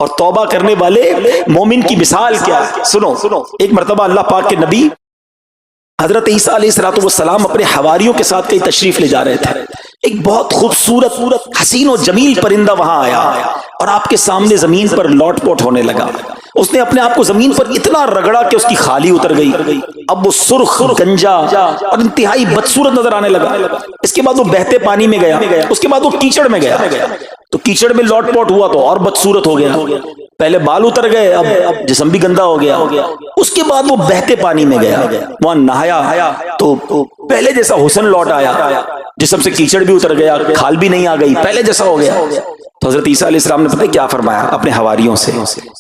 اور توبہ کرنے والے مومن کی مثال کیا ہے؟ سنو، ایک مرتبہ اللہ پاک کے نبی حضرت عیسیٰ علیہ السلام اپنے حواریوں کے ساتھ کہیں تشریف لے جا رہے تھے. ایک بہت خوبصورت حسین و جمیل پرندہ وہاں آیا اور آپ کے سامنے زمین پر لوٹ پوٹ ہونے لگا. اس نے اپنے آپ کو زمین پر اتنا رگڑا کہ اس کی خالی اتر گئی. اب وہ سرخ، گنجا اور انتہائی بدصورت نظر آنے لگا. اس کے بعد وہ بہتے پانی میں گیا، اس کے بعد وہ کیچڑ میں گیا تو کیچڑ میں لوٹ پوٹ ہوا تو اور بدصورت ہو گیا. پہلے بال اتر گئے، اب جسم بھی گندا ہو گیا. اس کے بعد وہ بہتے پانی میں گیا، وہاں نہایا تو پہلے جیسا حسن لوٹ آیا، جسم سے کیچڑ بھی اتر گیا، کھال بھی نہیں آ گئی، پہلے جیسا ہو گیا. تو حضرت عیسیٰ علیہ السلام نے پتہ کیا فرمایا اپنے حواریوں سے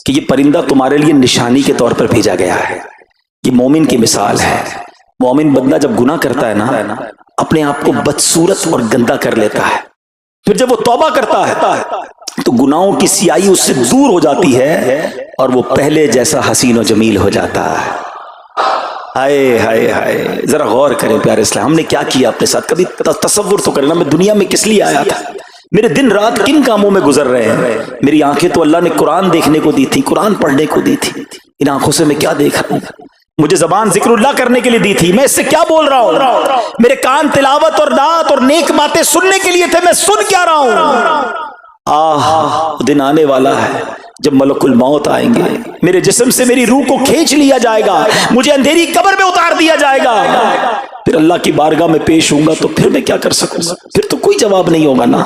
کہ یہ پرندہ تمہارے لیے نشانی کے طور پر بھیجا گیا ہے. یہ مومن کی مثال ہے. مومن بندہ جب گناہ کرتا ہے نا، اپنے آپ کو بدصورت اور گندا کر لیتا ہے. پھر جب وہ توبہ کرتا ہے تو گناہوں کی سیاہی اس سے دور ہو جاتی ہے اور وہ پہلے جیسا حسین و جمیل ہو جاتا ہے. ہائے ہائے ہائے، ذرا غور کریں پیارے اسلام، ہم نے کیا کیا اپنے ساتھ؟ کبھی تصور تو کرنا، میں دنیا میں کس لیے آیا تھا؟ میرے دن رات کن کاموں میں گزر رہے ہیں؟ میری آنکھیں تو اللہ نے قرآن دیکھنے کو دی تھی، قرآن پڑھنے کو دی تھی. ان آنکھوں سے میں کیا دیکھ رہا ہوں؟ مجھے زبان ذکر اللہ کرنے کے لیے دی تھی، میں اس سے کیا بول رہا ہوں؟ میرے کان تلاوت اور نعت اور نیک باتیں سننے کے لیے تھے، میں سن کیا رہا ہوں؟ دن آنے والا ہے جب ملک الموت آئیں گے، میرے جسم سے میری روح کو کھینچ لیا جائے گا، مجھے اندھیری قبر میں اتار دیا جائے گا. پھر اللہ کی بارگاہ میں پیش ہوں گا تو پھر میں کیا کر سکوں گا؟ پھر تو کوئی جواب نہیں ہوگا نا.